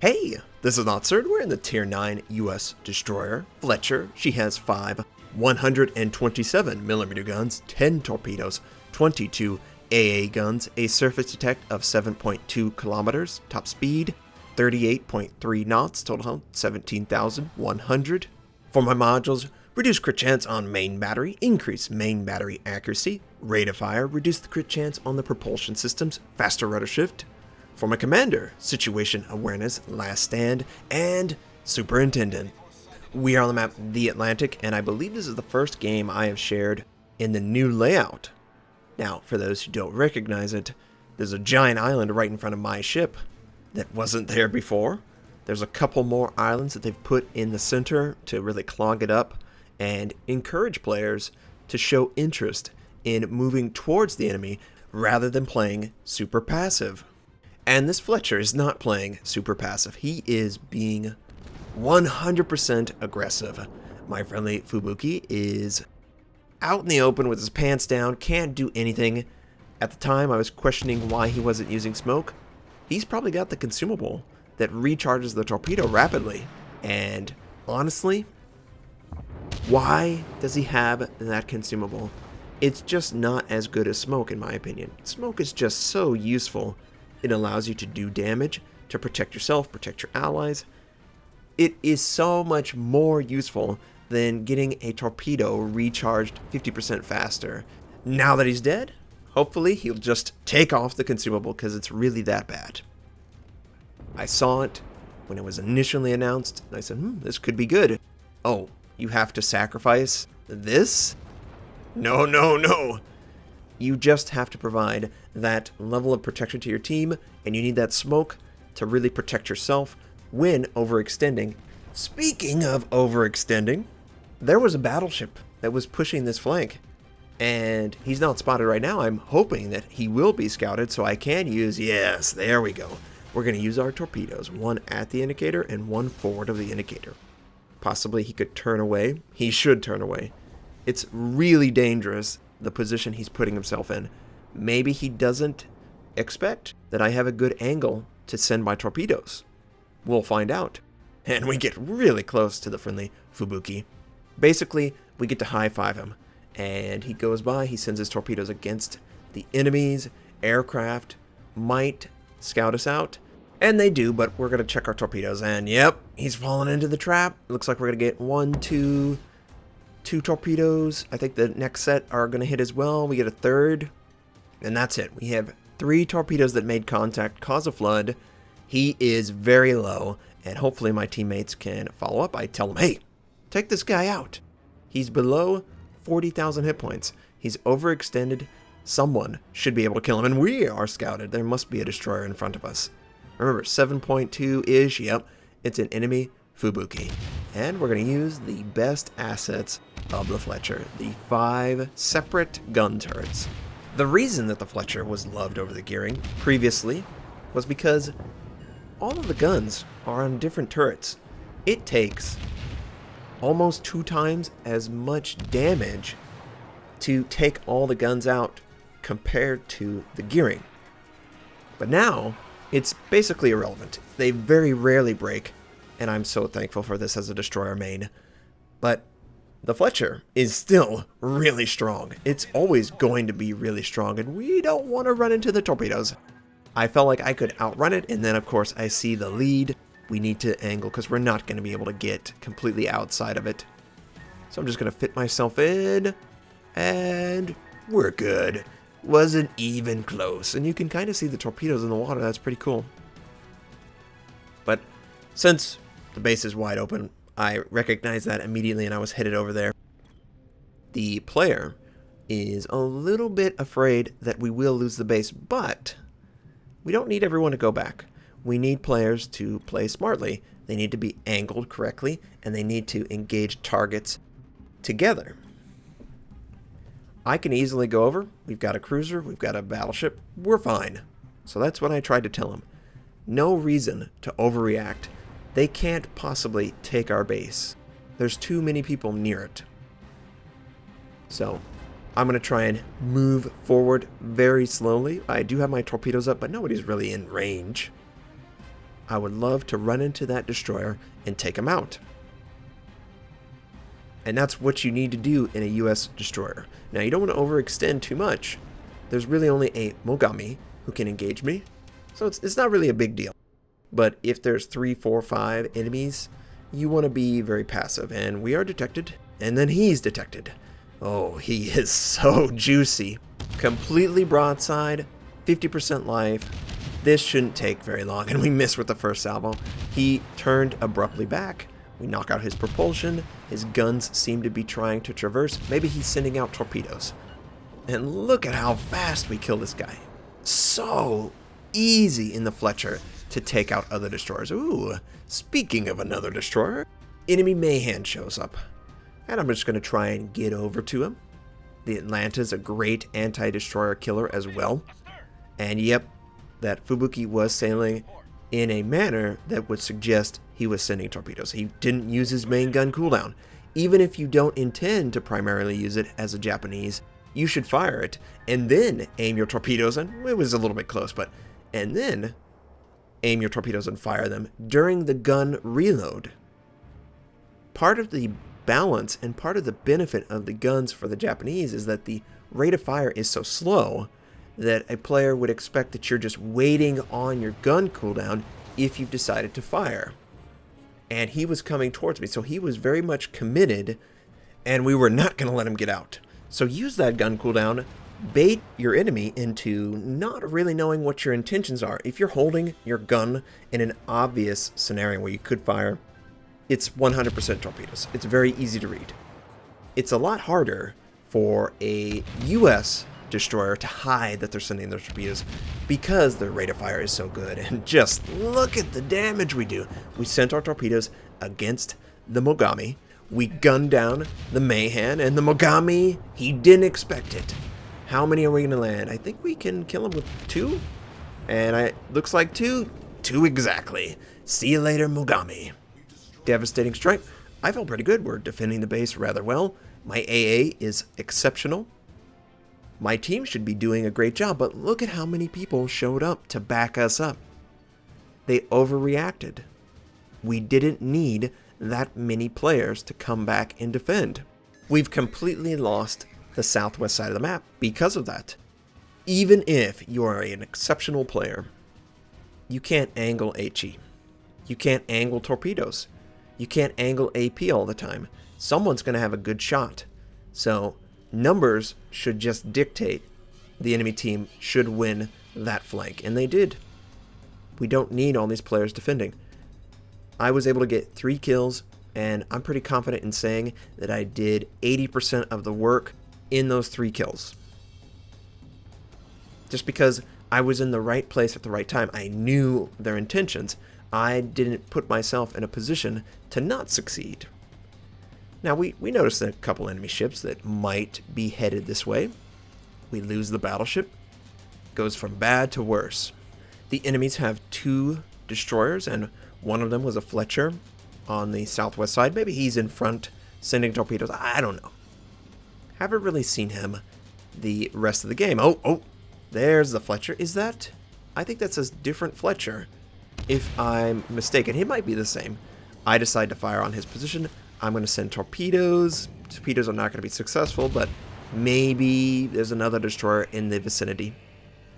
Hey, this is Notser. We're in the Tier 9 US destroyer, Fletcher. She has 5 127mm guns, 10 torpedoes, 22 AA guns, a surface attack of 7.2 kilometers, top speed 38.3 knots, total health 17,100. For my modules, reduce crit chance on main battery, increase main battery accuracy, rate of fire, reduce the crit chance on the propulsion systems, faster rudder shift. For my commander, situation awareness, last stand, and superintendent. We are on the map The Atlantic, and I believe this is the first game I have shared in the new layout. Now, for those who don't recognize it, there's a giant island right in front of my ship that wasn't there before. There's a couple more islands that they've put in the center to really clog it up and encourage players to show interest in moving towards the enemy rather than playing super passive. And this Fletcher is not playing super passive. He is being 100% aggressive. My friendly Fubuki is out in the open with his pants down, can't do anything. At the time, I was questioning why he wasn't using smoke. He's probably got the consumable that recharges the torpedo rapidly. And honestly, why does he have that consumable? It's just not as good as smoke, in my opinion. Smoke is just so useful. It allows you to do damage, to protect yourself, protect your allies. It is so much more useful than getting a torpedo recharged 50% faster. Now that he's dead, hopefully he'll just take off the consumable because it's really that bad. I saw it when it was initially announced, and I said, this could be good. Oh, you have to sacrifice this? No, no, no. You just have to provide that level of protection to your team, and you need that smoke to really protect yourself when overextending. Speaking of overextending, there was a battleship that was pushing this flank, and he's not spotted right now. I'm hoping that he will be scouted so I can use, yes, there we go. We're going to use our torpedoes, one at the indicator and one forward of the indicator. Possibly he could turn away. He should turn away. It's really dangerous, the position he's putting himself in. Maybe he doesn't expect that I have a good angle to send my torpedoes. We'll find out. And we get really close to the friendly Fubuki. Basically, we get to high-five him. And he goes by, he sends his torpedoes against the enemy's aircraft, might scout us out. And they do, but we're going to check our torpedoes. And yep, he's fallen into the trap. Looks like we're going to get 1, 2 torpedoes. I think the next set are going to hit as well. We get a third. And that's it. We have 3 torpedoes that made contact, cause a flood. He is very low. And hopefully my teammates can follow up. I tell them, hey, take this guy out. He's below 40,000 hit points. He's overextended. Someone should be able to kill him. And we are scouted. There must be a destroyer in front of us. Remember, 7.2-ish. Yep, it's an enemy Fubuki. And we're going to use the best assets of the Fletcher, the 5 separate gun turrets. The reason that the Fletcher was loved over the gearing previously was because all of the guns are on different turrets. It takes almost 2 times as much damage to take all the guns out compared to the gearing. But now, it's basically irrelevant. They very rarely break, and I'm so thankful for this as a destroyer main. But the Fletcher is still really strong. It's always going to be really strong, and we don't want to run into the torpedoes. I felt like I could outrun it, and then of course I see the lead. We need to angle because we're not going to be able to get completely outside of it. So I'm just going to fit myself in, and we're good. Wasn't even close, and you can kind of see the torpedoes in the water. That's pretty cool. But since the base is wide open, I recognized that immediately, and I was headed over there. The player is a little bit afraid that we will lose the base, but we don't need everyone to go back. We need players to play smartly. They need to be angled correctly, and they need to engage targets together. I can easily go over. We've got a cruiser, we've got a battleship, we're fine. So that's what I tried to tell him. No reason to overreact. They can't possibly take our base. There's too many people near it. So I'm going to try and move forward very slowly. I do have my torpedoes up, but nobody's really in range. I would love to run into that destroyer and take him out. And that's what you need to do in a US destroyer. Now, you don't want to overextend too much. There's really only a Mogami who can engage me, so it's not really a big deal. But if there's 3, 4, 5 enemies, you want to be very passive. And we are detected, and then he's detected. Oh, he is so juicy. Completely broadside, 50% life. This shouldn't take very long, and we missed with the first salvo. He turned abruptly back. We knock out his propulsion. His guns seem to be trying to traverse. Maybe he's sending out torpedoes. And look at how fast we kill this guy. So easy in the Fletcher to take out other destroyers. Ooh, speaking of another destroyer, enemy Mayhem shows up. And I'm just going to try and get over to him. The Atlanta's a great anti-destroyer killer as well. And yep, that Fubuki was sailing in a manner that would suggest he was sending torpedoes. He didn't use his main gun cooldown. Even if you don't intend to primarily use it as a Japanese, you should fire it and then aim your torpedoes, and it was a little bit close, but and then aim your torpedoes and fire them during the gun reload. Part of the balance and part of the benefit of the guns for the Japanese is that the rate of fire is so slow that a player would expect that you're just waiting on your gun cooldown if you've decided to fire. And he was coming towards me, so he was very much committed, and we were not going to let him get out. So use that gun cooldown, bait your enemy into not really knowing what your intentions are. If you're holding your gun in an obvious scenario where you could fire, it's 100% torpedoes. It's very easy to read. It's a lot harder for a US destroyer to hide that they're sending their torpedoes because their rate of fire is so good. And just look at the damage we do. We sent our torpedoes against the Mogami. We gunned down the Mayhem, and the Mogami, he didn't expect it. How many are we going to land? I think we can kill him with 2. And looks like 2. 2 exactly. See you later, Mogami. Devastating strike. I felt pretty good. We're defending the base rather well. My AA is exceptional. My team should be doing a great job, but look at how many people showed up to back us up. They overreacted. We didn't need that many players to come back and defend. We've completely lost the southwest side of the map because of that. Even if you are an exceptional player, you can't angle HE. You can't angle torpedoes. You can't angle AP all the time. Someone's going to have a good shot. So numbers should just dictate the enemy team should win that flank, and they did. We don't need all these players defending. I was able to get 3 kills, and I'm pretty confident in saying that I did 80% of the work in those 3 kills. Just because I was in the right place at the right time. I knew their intentions. I didn't put myself in a position to not succeed. Now, we noticed a couple enemy ships that might be headed this way. We lose the battleship. Goes from bad to worse. The enemies have 2 destroyers, and one of them was a Fletcher on the southwest side. Maybe he's in front sending torpedoes. I don't know. Haven't really seen him the rest of the game. Oh, there's the Fletcher. Is that? I think that's a different Fletcher. If I'm mistaken, he might be the same. I decide to fire on his position. I'm going to send torpedoes. Torpedoes are not going to be successful, but maybe there's another destroyer in the vicinity.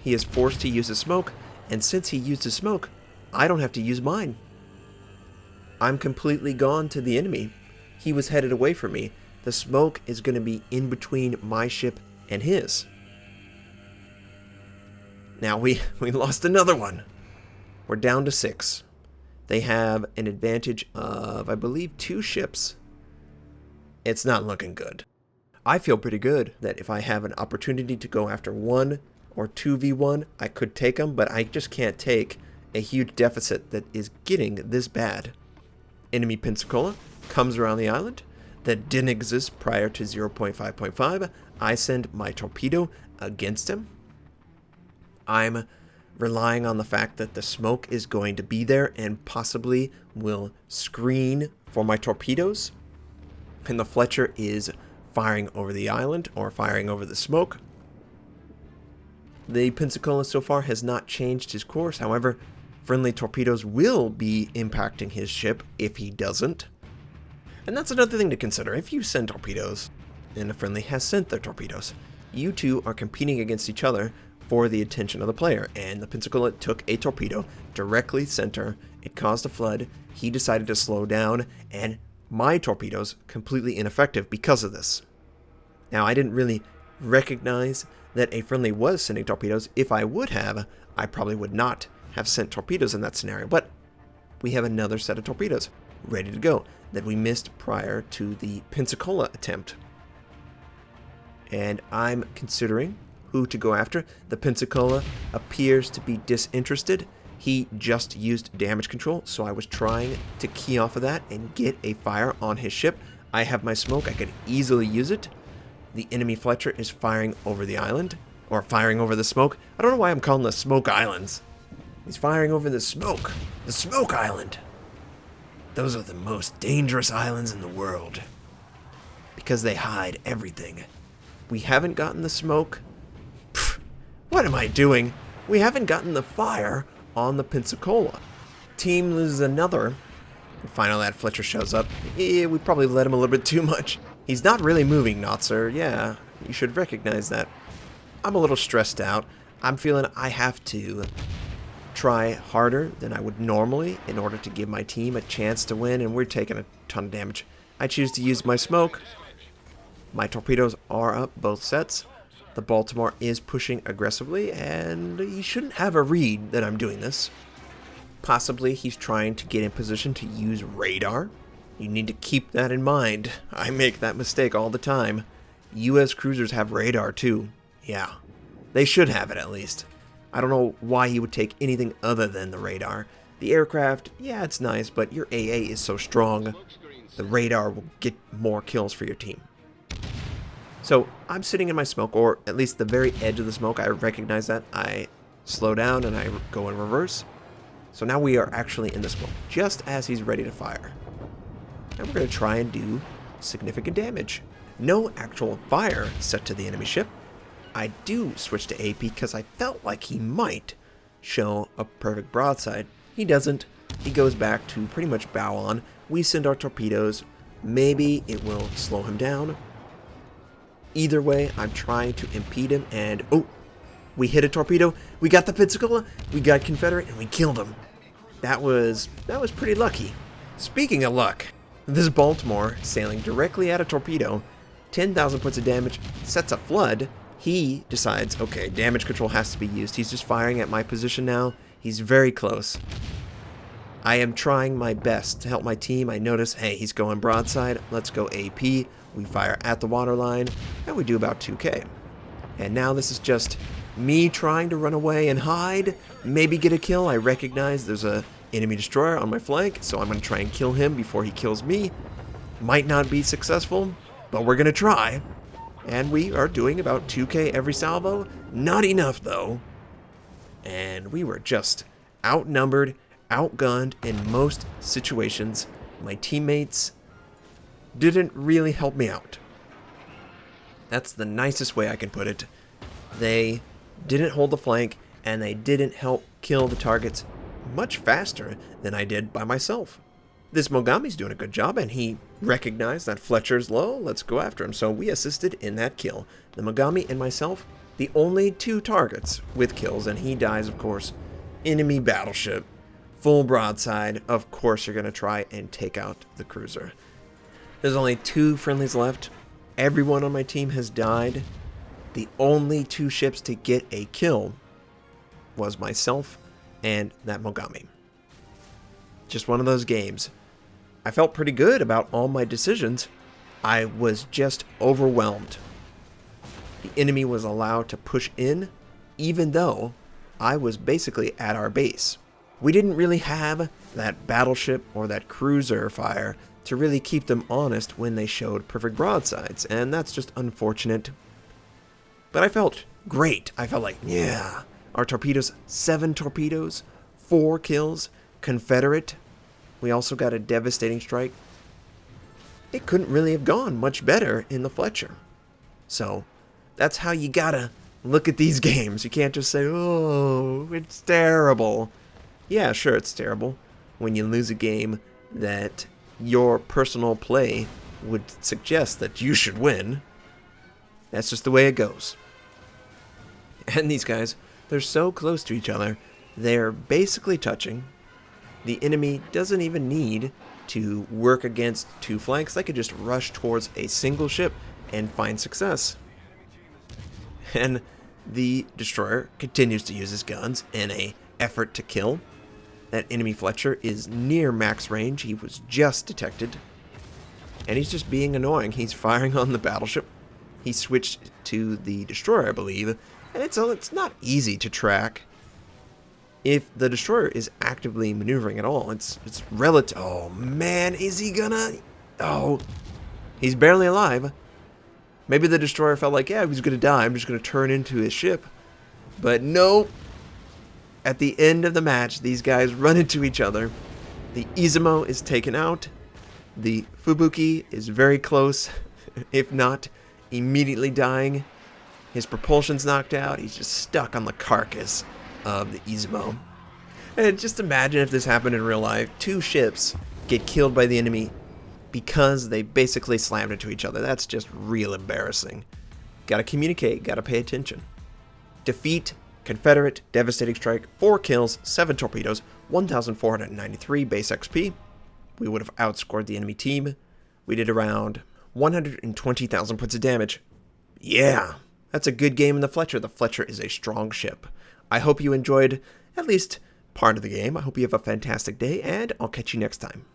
He is forced to use his smoke, and since he used his smoke, I don't have to use mine. I'm completely gone to the enemy. He was headed away from me. The smoke is going to be in between my ship and his. Now we lost another one. We're down to 6. They have an advantage of, I believe, 2 ships. It's not looking good. I feel pretty good that if I have an opportunity to go after 1 or 2v1, I could take them, but I just can't take a huge deficit that is getting this bad. Enemy Pensacola comes around the island that didn't exist prior to 0.5.5. I send my torpedo against him. I'm relying on the fact that the smoke is going to be there and possibly will screen for my torpedoes. And the Fletcher is firing over the island or firing over the smoke. The Pensacola so far has not changed his course. However, friendly torpedoes will be impacting his ship if he doesn't. And that's another thing to consider. If you send torpedoes, and a friendly has sent their torpedoes, you two are competing against each other for the attention of the player. And the Pensacola took a torpedo directly center. It caused a flood. He decided to slow down, and my torpedoes completely ineffective because of this. Now, I didn't really recognize that a friendly was sending torpedoes. If I would have, I probably would not have sent torpedoes in that scenario. But we have another set of torpedoes ready to go that we missed prior to the Pensacola attempt. And I'm considering who to go after. The Pensacola appears to be disinterested. He just used damage control, so I was trying to key off of that and get a fire on his ship. I have my smoke. I could easily use it. The enemy Fletcher is firing over the island, or firing over the smoke. I don't know why I'm calling the smoke islands. He's firing over the smoke island. Those are the most dangerous islands in the world because they hide everything. We haven't gotten the smoke. Pfft, what am I doing? We haven't gotten the fire on the Pensacola. Team loses another. And finally, that Fletcher shows up. We probably let him a little bit too much. He's not really moving, Notser. Yeah, you should recognize that. I'm a little stressed out. I'm feeling I have to try harder than I would normally in order to give my team a chance to win, and we're taking a ton of damage. I choose to use my smoke. My torpedoes are up, both sets. The Baltimore is pushing aggressively, and he shouldn't have a read that I'm doing this. Possibly he's trying to get in position to use radar. You need to keep that in mind. I make that mistake all the time. U.S. cruisers have radar too. Yeah, they should have it at least. I don't know why he would take anything other than the radar. The aircraft, yeah, it's nice, but your AA is so strong. The radar will get more kills for your team. So I'm sitting in my smoke, or at least the very edge of the smoke. I recognize that. I slow down and I go in reverse. So now we are actually in the smoke, just as he's ready to fire. And we're going to try and do significant damage. No actual fire set to the enemy ship. I do switch to AP because I felt like he might show a perfect broadside. He doesn't. He goes back to pretty much bow on. We send our torpedoes. Maybe it will slow him down. Either way, I'm trying to impede him, and oh, we hit a torpedo. We got the Pensacola, we got Confederate, and we killed him. That was pretty lucky. Speaking of luck, this Baltimore sailing directly at a torpedo, 10,000 points of damage, sets a flood. He decides, okay, damage control has to be used. He's just firing at my position now. He's very close. I am trying my best to help my team. I notice, hey, he's going broadside. Let's go AP. We fire at the waterline, and we do about 2k. And now this is just me trying to run away and hide, maybe get a kill. I recognize there's a enemy destroyer on my flank, so I'm going to try and kill him before he kills me. Might not be successful, but we're going to try. And we are doing about 2k every salvo. Not enough, though. And we were just outnumbered, outgunned in most situations. My teammates didn't really help me out. That's the nicest way I can put it. They didn't hold the flank, and they didn't help kill the targets much faster than I did by myself. This Mogami's doing a good job, and he recognized that Fletcher's low. Let's go after him. So we assisted in that kill. The Mogami and myself, the only 2 targets with kills, and he dies, of course. Enemy battleship, full broadside. Of course, you're going to try and take out the cruiser. There's only 2 friendlies left. Everyone on my team has died. The only 2 ships to get a kill was myself and that Mogami. Just one of those games. I felt pretty good about all my decisions. I was just overwhelmed. The enemy was allowed to push in, even though I was basically at our base. We didn't really have that battleship or that cruiser fire to really keep them honest when they showed perfect broadsides, and that's just unfortunate. But I felt great. I felt like, yeah, our torpedoes, 7 torpedoes, 4 kills, Confederate. We also got a devastating strike. It couldn't really have gone much better in the Fletcher. So that's how you gotta look at these games. You can't just say, oh, it's terrible. Yeah, sure, it's terrible when you lose a game that your personal play would suggest that you should win. That's just the way it goes. And these guys, they're so close to each other, they're basically touching. The enemy doesn't even need to work against two flanks. They could just rush towards a single ship and find success. And the destroyer continues to use his guns in an effort to kill. That enemy Fletcher is near max range. He was just detected. And he's just being annoying. He's firing on the battleship. He switched to the destroyer, I believe. And it's not easy to track. If the destroyer is actively maneuvering at all, it's relative. Oh man, is he gonna? Oh, he's barely alive. Maybe the destroyer felt like, yeah, he was gonna die. I'm just gonna turn into his ship. But no. At the end of the match, these guys run into each other. The Izumo is taken out. The Fubuki is very close, if not immediately dying. His propulsion's knocked out. He's just stuck on the carcass of the Izumo. And just imagine if this happened in real life. Two ships get killed by the enemy because they basically slammed into each other. That's just real embarrassing. Gotta communicate, gotta pay attention. Defeat, Confederate, devastating strike, 4 kills, 7 torpedoes, 1,493 base XP. We would have outscored the enemy team. We did around 120,000 points of damage. Yeah, that's a good game in the Fletcher. The Fletcher is a strong ship. I hope you enjoyed at least part of the game. I hope you have a fantastic day, and I'll catch you next time.